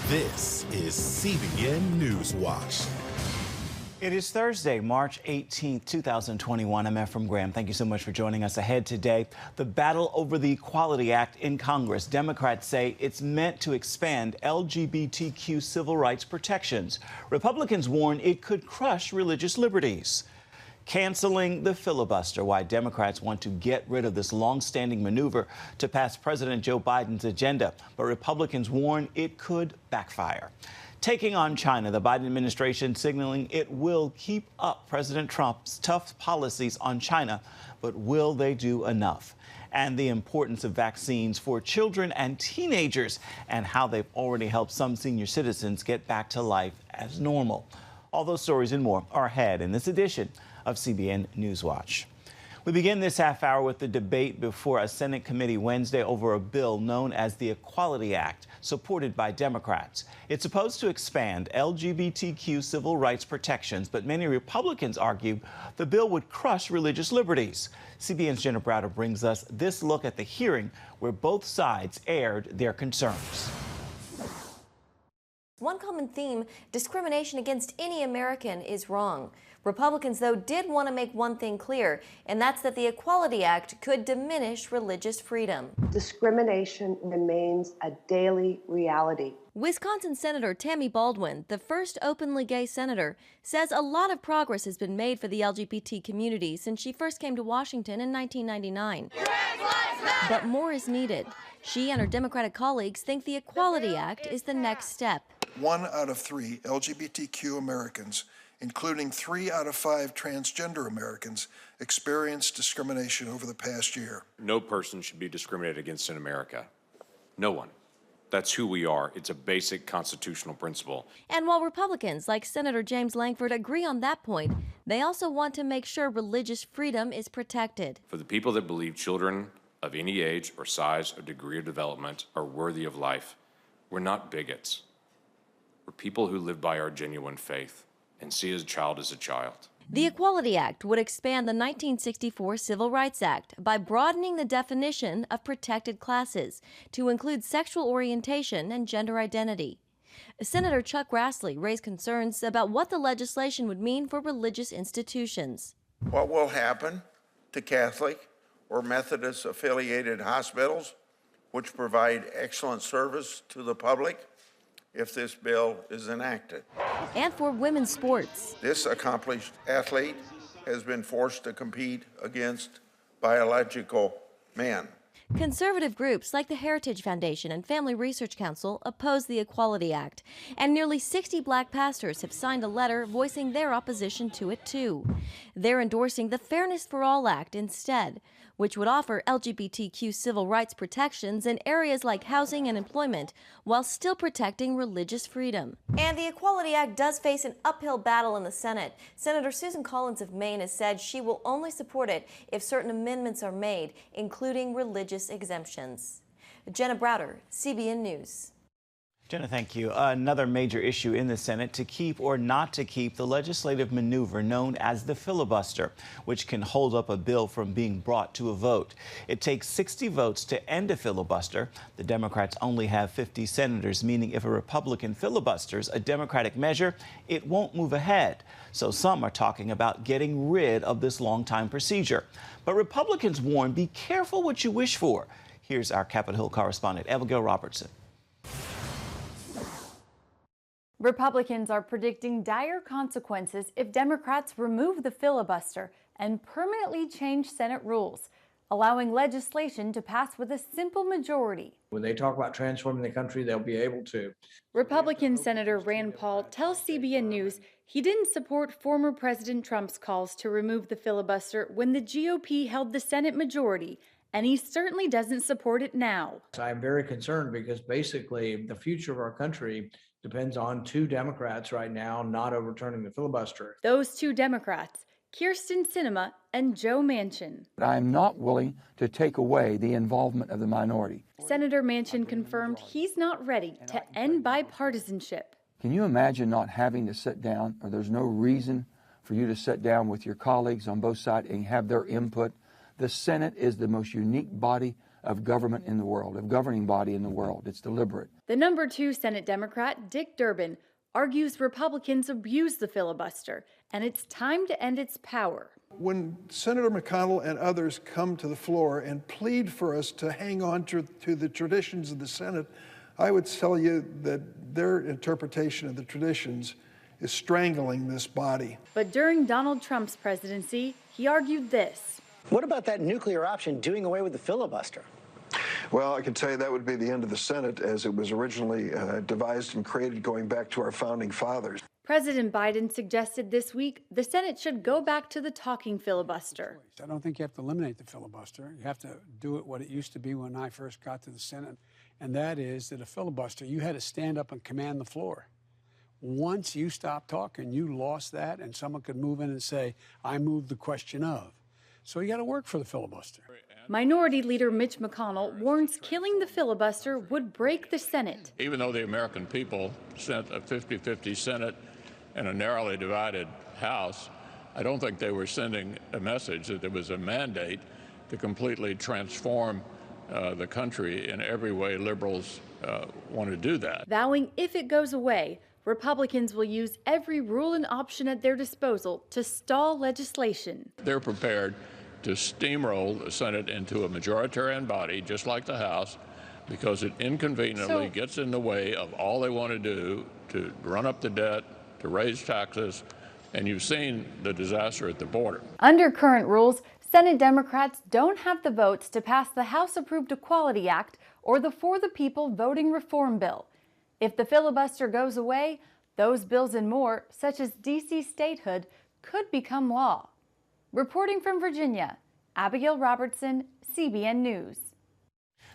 This is CBN NewsWatch. It is Thursday, March 18th, 2021. I'm Ephraim Graham. Thank you so much for joining us. Ahead today, the battle over the Equality Act in Congress. Democrats say it's meant to expand LGBTQ civil rights protections. Republicans warn it could crush religious liberties. Canceling the filibuster, why Democrats want to get rid of this long-standing maneuver to pass President Joe Biden's agenda, but Republicans warn it could backfire. Taking on China, the Biden administration signaling it will keep up President Trump's tough policies on China, but will they do enough? And the importance of vaccines for children and teenagers and how they've already helped some senior citizens get back to life as normal. All those stories and more are ahead in this edition of CBN NewsWatch. We begin this half hour with the debate before a Senate committee Wednesday over a bill known as the Equality Act, supported by Democrats. It's supposed to expand LGBTQ civil rights protections, but many Republicans argue the bill would crush religious liberties. CBN's Jenna Browder brings us this look at the hearing where both sides aired their concerns. One common theme, discrimination against any American is wrong. Republicans, though, did want to make one thing clear, and that's that the Equality Act could diminish religious freedom. Discrimination remains a daily reality. Wisconsin Senator Tammy Baldwin, the first openly gay senator, says a lot of progress has been made for the LGBT community since she first came to Washington in 1999. But more is needed. She and her Democratic colleagues think the Equality Act is the next step. 1 out of 3 LGBTQ Americans, including 3 out of 5 transgender Americans, experienced discrimination over the past year. No person should be discriminated against in America. No one. That's who we are. It's a basic constitutional principle. And while Republicans like Senator James Lankford agree on that point, they also want to make sure religious freedom is protected. For the people that believe children of any age or size or degree of development are worthy of life, we're not bigots. We're people who live by our genuine faith and see a child as a child. The Equality Act would expand the 1964 Civil Rights Act by broadening the definition of protected classes to include sexual orientation and gender identity. Senator Chuck Grassley raised concerns about what the legislation would mean for religious institutions. What will happen to Catholic or Methodist-affiliated hospitals, which provide excellent service to the public, if this bill is enacted? And for women's sports. This accomplished athlete has been forced to compete against biological men. Conservative groups like the Heritage Foundation and Family Research Council oppose the Equality Act, and nearly 60 black pastors have signed a letter voicing their opposition to it too. They're endorsing the Fairness for All Act instead, which would offer LGBTQ civil rights protections in areas like housing and employment, while still protecting religious freedom. And the Equality Act does face an uphill battle in the Senate. Senator Susan Collins of Maine has said she will only support it if certain amendments are made, including religious exemptions. Jenna Browder, CBN News. Jenna, thank you. Another major issue in the Senate, to keep or not to keep the legislative maneuver known as the filibuster, which can hold up a bill from being brought to a vote. It takes 60 votes to end a filibuster. The Democrats only have 50 senators, meaning if a Republican filibusters a Democratic measure, it won't move ahead. So some are talking about getting rid of this long-time procedure. But Republicans warn, be careful what you wish for. Here's our Capitol Hill correspondent, Abigail Robertson. Republicans are predicting dire consequences if Democrats remove the filibuster and permanently change Senate rules, allowing legislation to pass with a simple majority. When they talk about transforming the country, they'll be able to. Republican Senator Rand Paul tells CBN News he didn't support former President Trump's calls to remove the filibuster when the GOP held the Senate majority, and he certainly doesn't support it now. I'm very concerned because basically the future of our country depends on 2 Democrats right now not overturning the filibuster. Those 2 Democrats, Kyrsten Sinema and Joe Manchin. I am not willing to take away the involvement of the minority. Senator Manchin confirmed he's not ready to end bipartisanship. Can you imagine not having to sit down, or there's no reason for you to sit down with your colleagues on both sides and have their input? The Senate is the most unique body of government in the world, of governing body in the world. It's deliberate. The number 2 Senate Democrat, Dick Durbin, argues Republicans abuse the filibuster, and it's time to end its power. When Senator McConnell and others come to the floor and plead for us to hang on to the traditions of the Senate, I would tell you that their interpretation of the traditions is strangling this body. But during Donald Trump's presidency, he argued this. What about that nuclear option, doing away with the filibuster? Well, I can tell you that would be the end of the Senate as it was originally devised and created going back to our founding fathers. President Biden suggested this week the Senate should go back to the talking filibuster. I don't think you have to eliminate the filibuster. You have to do it what it used to be when I first got to the Senate, and that is that a filibuster, you had to stand up and command the floor. Once you stopped talking, you lost that, and someone could move in and say, I moved the question of. So you got to work for the filibuster. Minority Leader Mitch McConnell warns killing the filibuster would break the Senate. Even though the American people sent a 50-50 Senate and a narrowly divided House, I don't think they were sending a message that there was a mandate to completely transform the country in every way liberals want to do that. Vowing if it goes away, Republicans will use every rule and option at their disposal to stall legislation. They're prepared to steamroll the Senate into a majoritarian body, just like the House, because it inconveniently gets in the way of all they want to do, to run up the debt, to raise taxes, and you've seen the disaster at the border. Under current rules, Senate Democrats don't have the votes to pass the House-approved Equality Act or the For the People voting reform bill. If the filibuster goes away, those bills and more, such as D.C. statehood, could become law. Reporting from Virginia, Abigail Robertson, CBN News.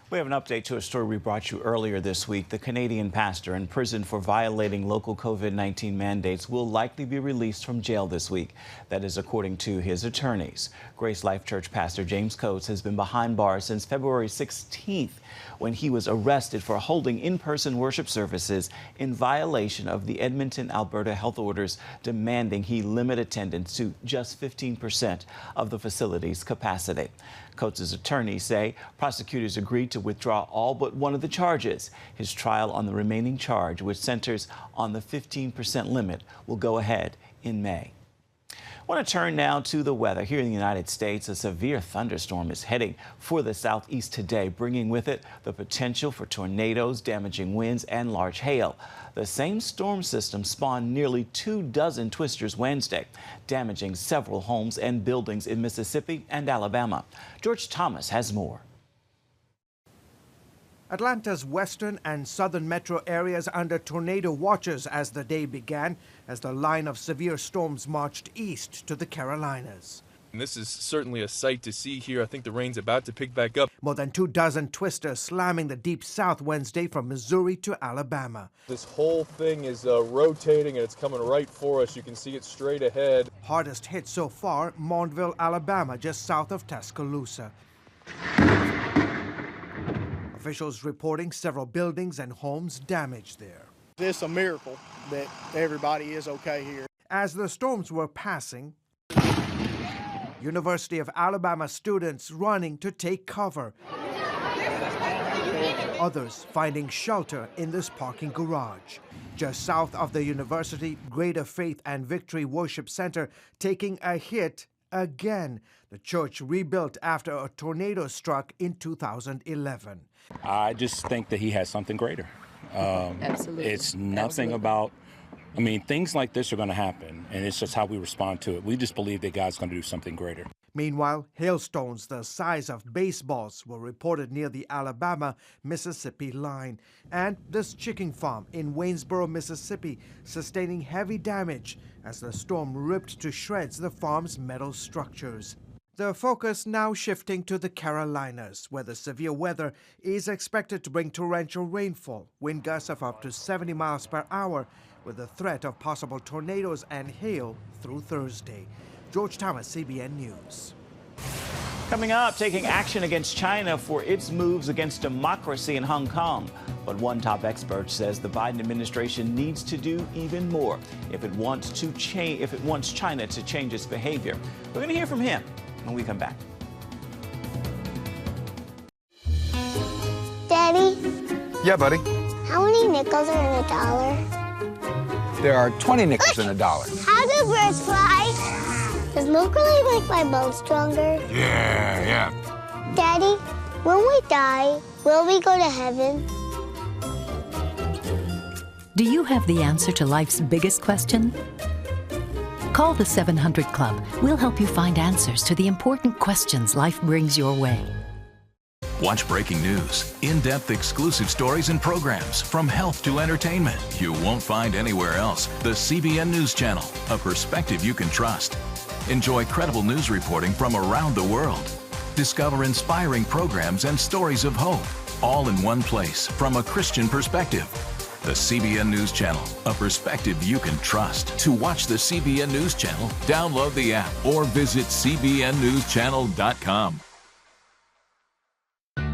We have an update to a story we brought you earlier this week. The Canadian pastor in prison for violating local COVID-19 mandates will likely be released from jail this week. That is according to his attorneys. Grace Life Church pastor James Coates has been behind bars since February 16th when he was arrested for holding in-person worship services in violation of the Edmonton, Alberta health orders demanding he limit attendance to just 15% of the facility's capacity. Coates' attorneys say prosecutors agreed to withdraw all but one of the charges. His trial on the remaining charge, which centers on the 15% limit, will go ahead in May. I want to turn now to the weather. Here in the United States, a severe thunderstorm is heading for the southeast today, bringing with it the potential for tornadoes, damaging winds, and large hail. The same storm system spawned nearly 24 twisters Wednesday, damaging several homes and buildings in Mississippi and Alabama. George Thomas has more. Atlanta's western and southern metro areas under tornado watches as the day began, as the line of severe storms marched east to the Carolinas. And this is certainly a sight to see here. I think the rain's about to pick back up. More than 24 twisters slamming the deep south Wednesday from Missouri to Alabama. This whole thing is rotating and it's coming right for us. You can see it straight ahead. Hardest hit so far, Montville, Alabama, just south of Tuscaloosa. Officials reporting several buildings and homes damaged there. It's a miracle that everybody is okay here. As the storms were passing, University of Alabama students running to take cover. Others finding shelter in this parking garage. Just south of the university, Greater Faith and Victory Worship Center taking a hit again. The church rebuilt after a tornado struck in 2011. I just think that he has something greater. Absolutely. It's nothing about, things like this are going to happen, and it's just how we respond to it. We just believe that God's going to do something greater. Meanwhile, hailstones the size of baseballs were reported near the Alabama-Mississippi line. And this chicken farm in Waynesboro, Mississippi, sustaining heavy damage as the storm ripped to shreds the farm's metal structures. The focus now shifting to the Carolinas, where the severe weather is expected to bring torrential rainfall, wind gusts of up to 70 miles per hour, with the threat of possible tornadoes and hail through Thursday. George Thomas, CBN News. Coming up, taking action against China for its moves against democracy in Hong Kong. But one top expert says the Biden administration needs to do even more if it wants China to change its behavior. We're going to hear from him when we come back. Yeah, buddy. How many nickels are in a dollar? There are 20 nickels in a dollar. How do birds fly? Does milk really make my bones stronger? Yeah. Daddy, when we die, will we go to heaven? Do you have the answer to life's biggest question? Call the 700 Club. We'll help you find answers to the important questions life brings your way. Watch breaking news, in-depth exclusive stories and programs from health to entertainment you won't find anywhere else. The CBN News Channel, a perspective you can trust. Enjoy credible news reporting from around the world. Discover inspiring programs and stories of hope, all in one place from a Christian perspective. The CBN News Channel, a perspective you can trust. To watch the CBN News Channel, download the app or visit cbnnewschannel.com.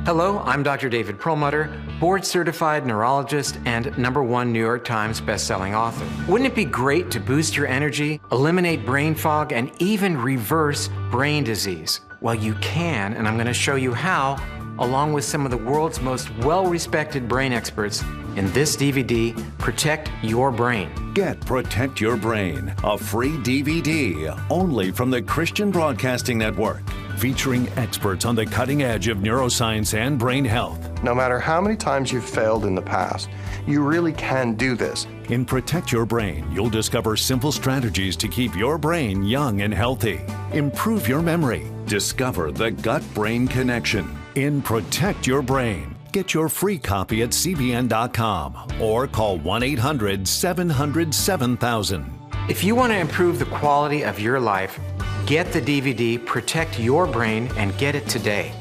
Hello, I'm Dr. David Perlmutter, board-certified neurologist and #1 New York Times bestselling author. Wouldn't it be great to boost your energy, eliminate brain fog, and even reverse brain disease? Well, you can, and I'm going to show you how, along with some of the world's most well-respected brain experts in this DVD, Protect Your Brain. Get Protect Your Brain, a free DVD only from the Christian Broadcasting Network, featuring experts on the cutting edge of neuroscience and brain health. No matter how many times you've failed in the past, you really can do this. In Protect Your Brain, you'll discover simple strategies to keep your brain young and healthy. Improve your memory. Discover the gut-brain connection. In Protect Your Brain, get your free copy at cbn.com or call 1-800-700-7000. If you want to improve the quality of your life, get the DVD Protect Your Brain and get it today.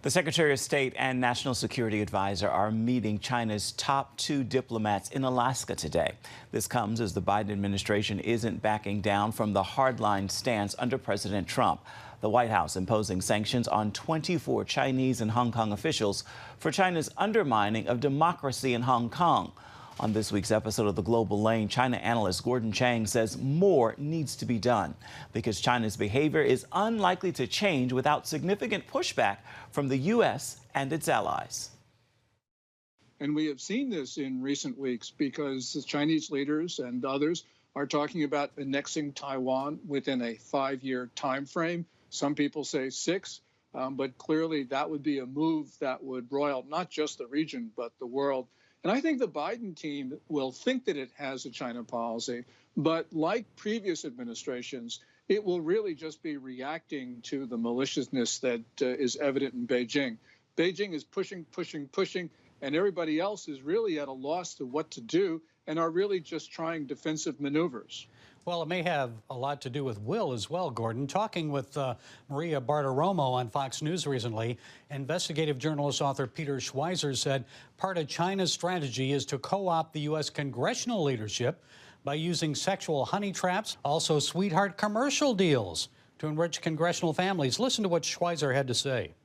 The Secretary of State and National Security Advisor are meeting China's top 2 diplomats in Alaska today. This comes as the Biden administration isn't backing down from the hardline stance under President Trump. The White House imposing sanctions on 24 Chinese and Hong Kong officials for China's undermining of democracy in Hong Kong. On this week's episode of The Global Lane, China analyst Gordon Chang says more needs to be done because China's behavior is unlikely to change without significant pushback from the U.S. and its allies. And we have seen this in recent weeks because the Chinese leaders and others are talking about annexing Taiwan within a 5-year time frame. Some people say 6, but clearly that would be a move that would roil not just the region, but the world. And I think the Biden team will think that it has a China policy, but like previous administrations, it will really just be reacting to the maliciousness that is evident in Beijing. Beijing is pushing, and everybody else is really at a loss to what to do and are really just trying defensive maneuvers. Well, it may have a lot to do with will as well, Gordon. Talking with Maria Bartiromo on Fox News recently, investigative journalist author Peter Schweizer said part of China's strategy is to co-opt the U.S. congressional leadership by using sexual honey traps, also sweetheart commercial deals to enrich congressional families. Listen to what Schweizer had to say.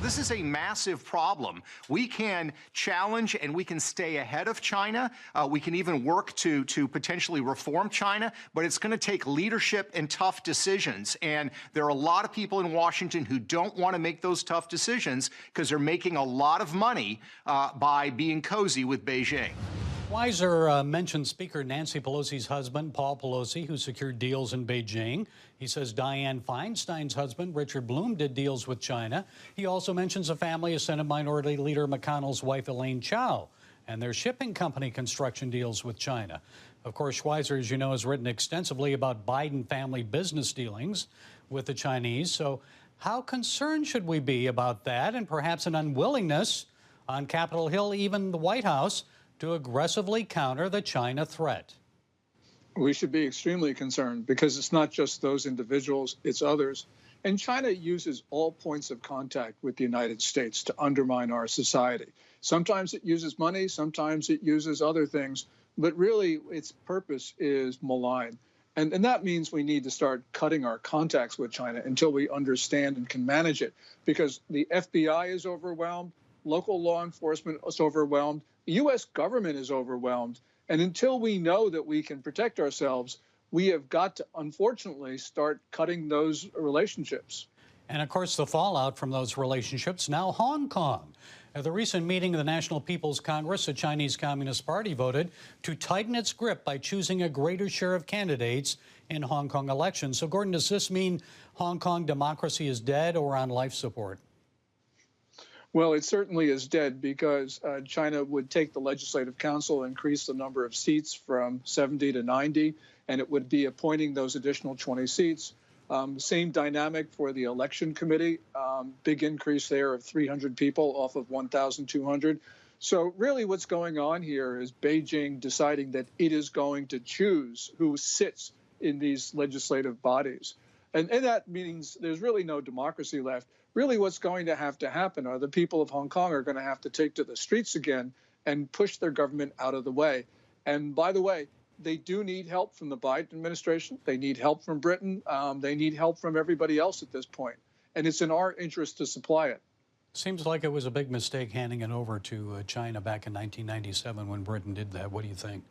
This is a massive problem. We can challenge and we can stay ahead of China. We can even work to potentially reform China, but it's going to take leadership and tough decisions. And there are a lot of people in Washington who don't want to make those tough decisions because they're making a lot of money by being cozy with Beijing. Schweizer mentioned Speaker Nancy Pelosi's husband, Paul Pelosi, who secured deals in Beijing. He says Dianne Feinstein's husband, Richard Bloom, did deals with China. He also mentions a family of Senate Minority Leader McConnell's wife, Elaine Chao, and their shipping company construction deals with China. Of course, Schweizer, as you know, has written extensively about Biden family business dealings with the Chinese. So how concerned should we be about that and perhaps an unwillingness on Capitol Hill, even the White House, to aggressively counter the China threat? We should be extremely concerned because it's not just those individuals, it's others. And China uses all points of contact with the United States to undermine our society. Sometimes it uses money, sometimes it uses other things, but really its purpose is malign. And that means we need to start cutting our contacts with China until we understand and can manage it, because the FBI is overwhelmed, local law enforcement is overwhelmed, the U.S. government is overwhelmed. And until we know that we can protect ourselves, we have got to, unfortunately, start cutting those relationships. And of course, the fallout from those relationships, now Hong Kong. At the recent meeting of the National People's Congress, the Chinese Communist Party voted to tighten its grip by choosing a greater share of candidates in Hong Kong elections. So, Gordon, does this mean Hong Kong democracy is dead or on life support? Well, it certainly is dead because China would take the Legislative Council, increase the number of seats from 70 to 90, and it would be appointing those additional 20 seats. Same dynamic for the election committee, big increase there of 300 people off of 1,200. So really what's going on here is Beijing deciding that it is going to choose who sits in these legislative bodies. And that means there's really no democracy left. Really what's going to happen are the people of Hong Kong are going to have to take to the streets again and push their government out of the way. And by the way, they do need help from the Biden administration. They need help from Britain. They need help from everybody else at this point. And it's in our interest to supply it. Seems like it was a big mistake handing it over to China back in 1997 when Britain did that. What do you think?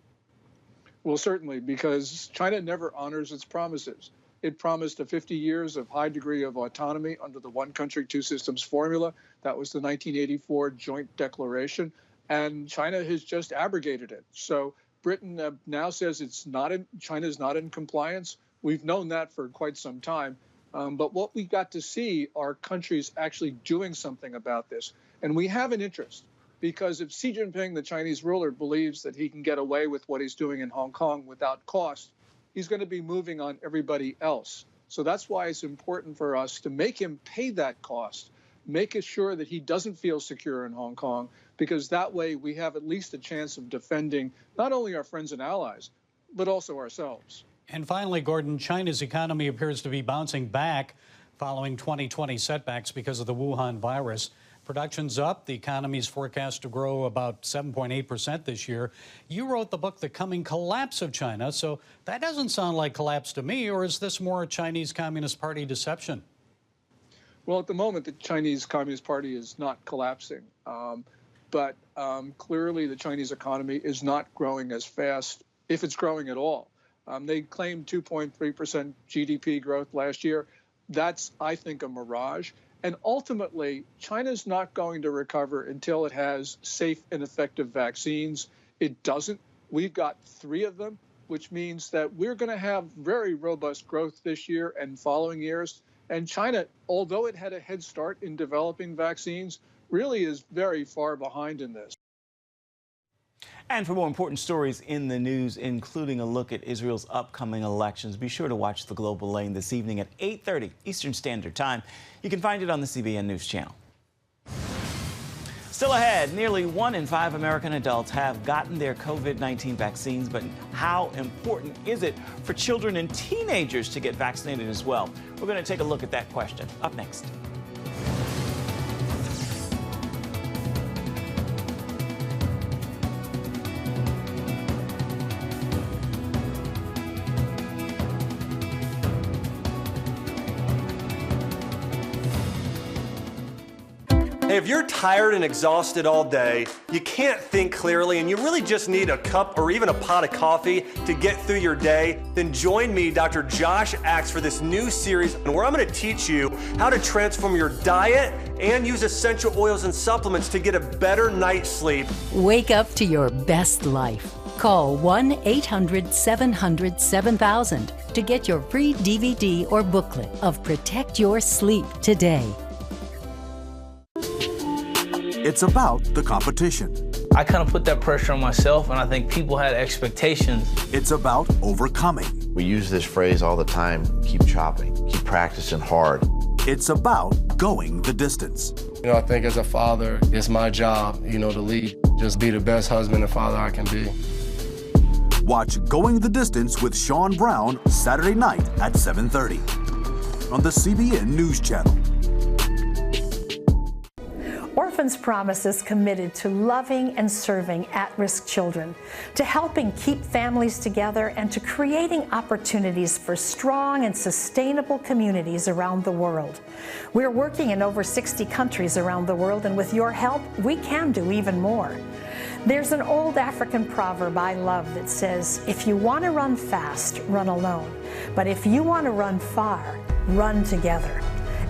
Well, certainly, because China never honors its promises. It promised 50 years of high degree of autonomy under the one country, two systems formula. That was the 1984 joint declaration. And China has just abrogated it. So Britain now says China's not in compliance. We've known that for quite some time. But what we got to see are countries actually doing something about this. And we have an interest because if Xi Jinping, the Chinese ruler, believes that he can get away with what he's doing in Hong Kong without cost, he's going to be moving on everybody else. So that's why it's important for us to make him pay that cost, make sure that he doesn't feel secure in Hong Kong, because that way we have at least a chance of defending not only our friends and allies, but also ourselves. And finally, Gordon, China's economy appears to be bouncing back following 2020 setbacks because of the Wuhan virus. Production's up. The economy's forecast to grow about 7.8% this year. You wrote the book, The Coming Collapse of China, so that doesn't sound like collapse to me, or is this more a Chinese Communist Party deception? Well, at the moment, the Chinese Communist Party is not collapsing. But clearly the Chinese economy is not growing as fast, if it's growing at all. They claimed 2.3% GDP growth last year. That's, I think, a mirage. And ultimately, China's not going to recover until it has safe and effective vaccines. It doesn't. We've got 3 of them, which means that we're going to have very robust growth this year and following years. And China, although it had a head start in developing vaccines, really is very far behind in this. And for more important stories in the news, including a look at Israel's upcoming elections, be sure to watch The Global Lane this evening at 8:30 Eastern Standard Time. You can find it on the CBN News Channel. Still ahead, nearly 1 in 5 American adults have gotten their COVID-19 vaccines, but how important is it for children and teenagers to get vaccinated as well? We're going to take a look at that question up next. Hey, if you're tired and exhausted all day, you can't think clearly, and you really just need a cup or even a pot of coffee to get through your day, then join me, Dr. Josh Axe, for this new series where I'm going to teach you how to transform your diet and use essential oils and supplements to get a better night's sleep. Wake up to your best life. Call 1-800-700-7000 to get your free DVD or booklet of Protect Your Sleep today. It's about the competition. I kind of put that pressure on myself, and I think people had expectations. It's about overcoming. We use this phrase all the time, keep chopping, keep practicing hard. It's about going the distance. You know, I think as a father, it's my job, to lead. Just be the best husband and father I can be. Watch Going the Distance with Sean Brown Saturday night at 7:30 on the CBN News Channel. Orphans Promise is committed to loving and serving at-risk children, to helping keep families together, and to creating opportunities for strong and sustainable communities around the world. We're working in over 60 countries around the world, and with your help, we can do even more. There's an old African proverb I love that says, if you want to run fast, run alone. But if you want to run far, run together.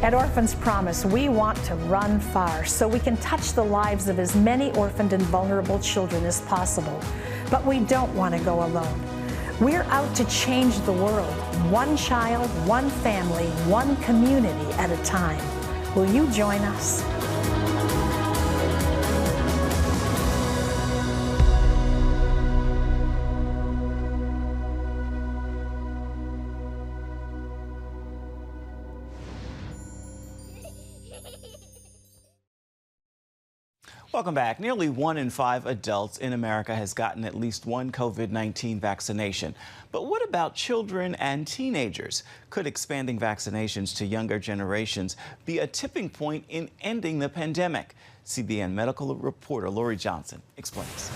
At Orphans Promise, we want to run far so we can touch the lives of as many orphaned and vulnerable children as possible. But we don't want to go alone. We're out to change the world, one child, one family, one community at a time. Will you join us? Welcome back. Nearly 1 in 5 adults in America has gotten at least one COVID-19 vaccination. But what about children and teenagers? Could expanding vaccinations to younger generations be a tipping point in ending the pandemic? CBN medical reporter Lori Johnson explains.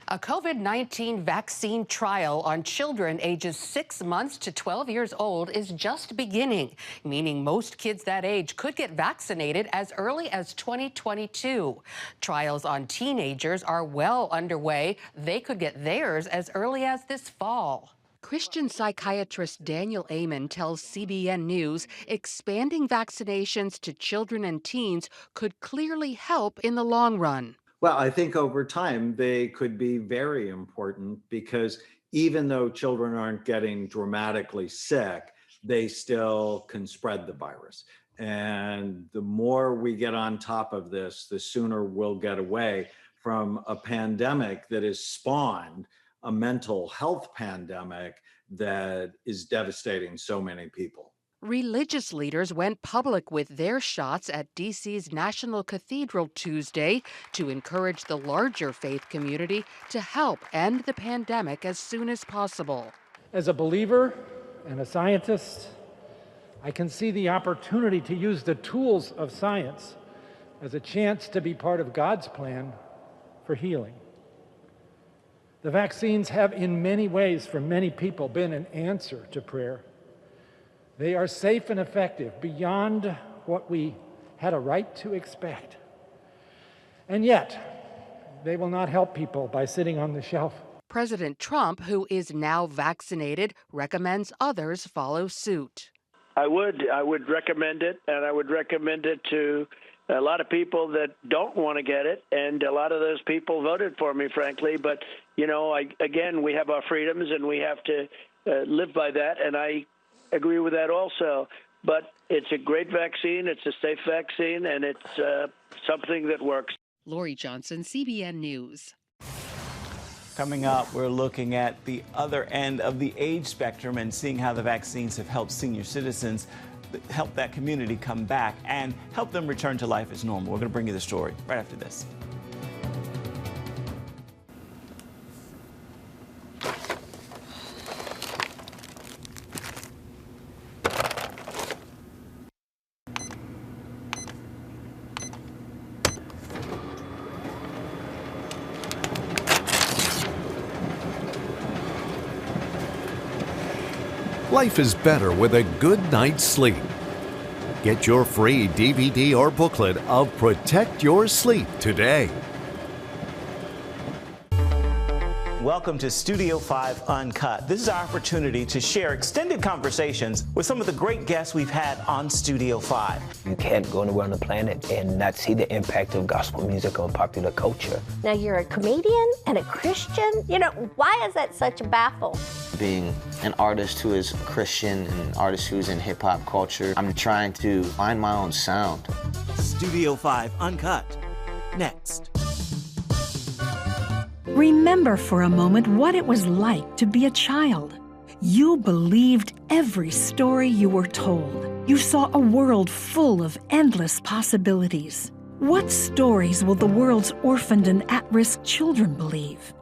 A COVID-19 vaccine trial on children ages 6 months to 12 years old is just beginning, meaning most kids that age could get vaccinated as early as 2022. Trials on teenagers are well underway. They could get theirs as early as this fall. Christian psychiatrist Daniel Amen tells CBN News expanding vaccinations to children and teens could clearly help in the long run. Well, I think over time they could be very important because even though children aren't getting dramatically sick, they still can spread the virus. And the more we get on top of this, the sooner we'll get away from a pandemic that has spawned a mental health pandemic that is devastating so many people. Religious leaders went public with their shots at D.C.'s National Cathedral Tuesday to encourage the larger faith community to help end the pandemic as soon as possible. As a believer and a scientist, I can see the opportunity to use the tools of science as a chance to be part of God's plan for healing. The vaccines have in many ways for many people been an answer to prayer. They are safe and effective beyond what we had a right to expect. And yet, they will not help people by sitting on the shelf. President Trump, who is now vaccinated, recommends others follow suit. I would recommend it, and I would recommend it to a lot of people that don't want to get it, and a lot of those people voted for me, frankly. But, you know, again, we have our freedoms, and we have to live by that, and I agree with that also. But it's a great vaccine, it's a safe vaccine, and it's something that works. Lori Johnson, CBN News. Coming up, we're looking at the other end of the age spectrum and seeing how the vaccines have helped senior citizens help that community come back and help them return to life as normal. We're going to bring you the story right after this. Life is better with a good night's sleep. Get your free DVD or booklet of Protect Your Sleep today. Welcome to Studio 5 Uncut. This is our opportunity to share extended conversations with some of the great guests we've had on Studio 5. You can't go anywhere on the planet and not see the impact of gospel music on popular culture. Now you're a comedian and a Christian. You know, why is that such a baffle? Being an artist who is Christian and an artist who's in hip-hop culture, I'm trying to find my own sound. Studio 5 Uncut. Next. Remember for a moment what it was like to be a child. You believed every story you were told. You saw a world full of endless possibilities. What stories will the world's orphaned and at-risk children believe?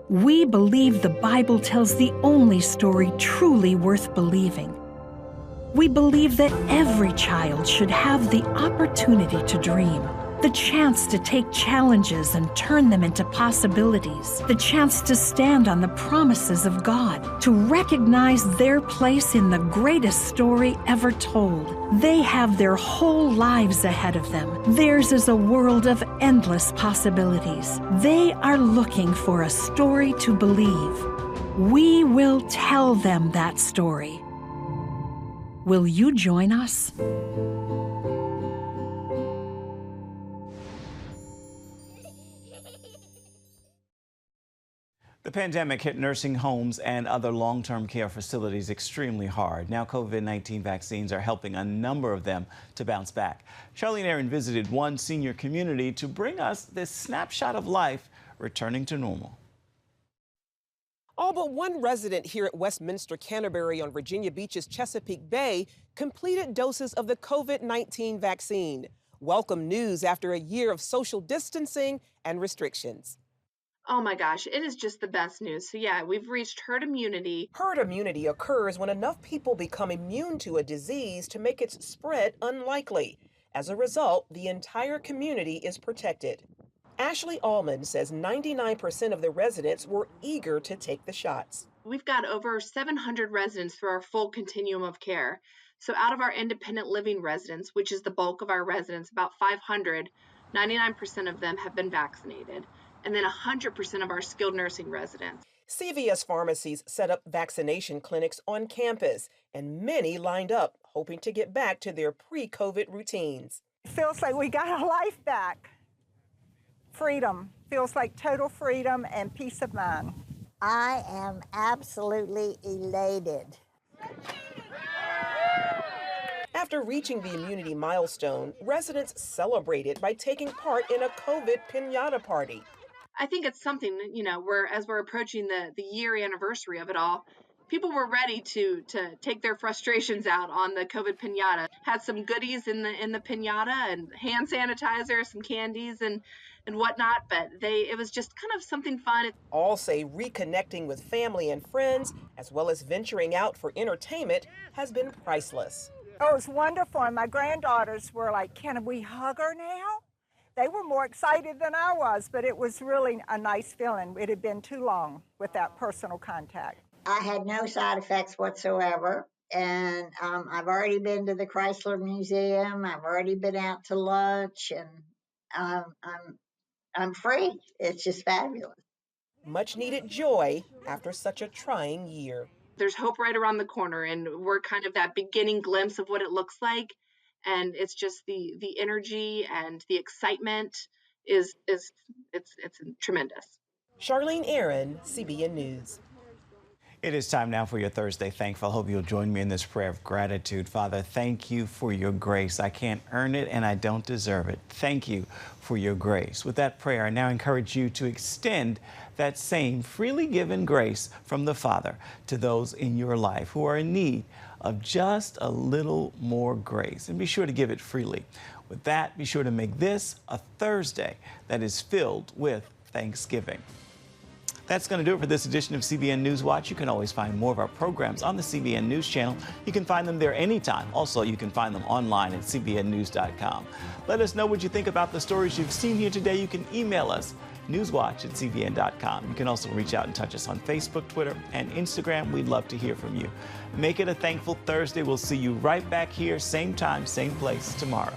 We believe the Bible tells the only story truly worth believing. We believe that every child should have the opportunity to dream, the chance to take challenges and turn them into possibilities, the chance to stand on the promises of God, to recognize their place in the greatest story ever told. They have their whole lives ahead of them. Theirs is a world of endless possibilities. They are looking for a story to believe. We will tell them that story. Will you join us? The pandemic hit nursing homes and other long-term care facilities extremely hard. Now COVID-19 vaccines are helping a number of them to bounce back. Charlene Aaron visited one senior community to bring us this snapshot of life returning to normal. All but one resident here at Westminster Canterbury on Virginia Beach's Chesapeake Bay completed doses of the COVID-19 vaccine. Welcome news after a year of social distancing and restrictions. Oh my gosh, it is just the best news. So yeah, we've reached herd immunity. Herd immunity occurs when enough people become immune to a disease to make its spread unlikely. As a result, the entire community is protected. Ashley Allman says 99% of the residents were eager to take the shots. We've got over 700 residents through our full continuum of care. So out of our independent living residents, which is the bulk of our residents, about 500, 99% of them have been vaccinated. And then 100% of our skilled nursing residents. CVS pharmacies set up vaccination clinics on campus, and many lined up, hoping to get back to their pre-COVID routines. It feels like we got our life back. Freedom. Feels like total freedom and peace of mind. I am absolutely elated. After reaching the immunity milestone, residents celebrated by taking part in a COVID piñata party. I think it's something, you know, as we're approaching the year anniversary of it all, people were ready to take their frustrations out on the COVID piñata. Had some goodies in the piñata and hand sanitizer, some candies and whatnot, but it was just kind of something fun. All say reconnecting with family and friends, as well as venturing out for entertainment, has been priceless. Oh, it was wonderful, and my granddaughters were like, "Can we hug her now?" They were more excited than I was, but it was really a nice feeling. It had been too long with that personal contact. I had no side effects whatsoever, and I've already been to the Chrysler Museum. I've already been out to lunch, and I'm free. It's just fabulous. Much needed joy after such a trying year. There's hope right around the corner, and we're kind of that beginning glimpse of what it looks like. And it's just the energy and the excitement is tremendous. Charlene Aaron, CBN News. It is time now for your Thursday Thankful. I hope you'll join me in this prayer of gratitude. Father, thank you for your grace. I can't earn it and I don't deserve it. Thank you for your grace. With that prayer, I now encourage you to extend that same freely given grace from the Father to those in your life who are in need of just a little more grace. And be sure to give it freely. With that, be sure to make this a Thursday that is filled with Thanksgiving. That's going to do it for this edition of CBN News Watch. You can always find more of our programs on the CBN News Channel. You can find them there anytime. Also, you can find them online at cbnnews.com. Let us know what you think about the stories you've seen here today. You can email us, newswatch@cbn.com. You can also reach out and touch us on Facebook, Twitter, and Instagram. We'd love to hear from you. Make it a thankful Thursday. We'll see you right back here, same time, same place tomorrow.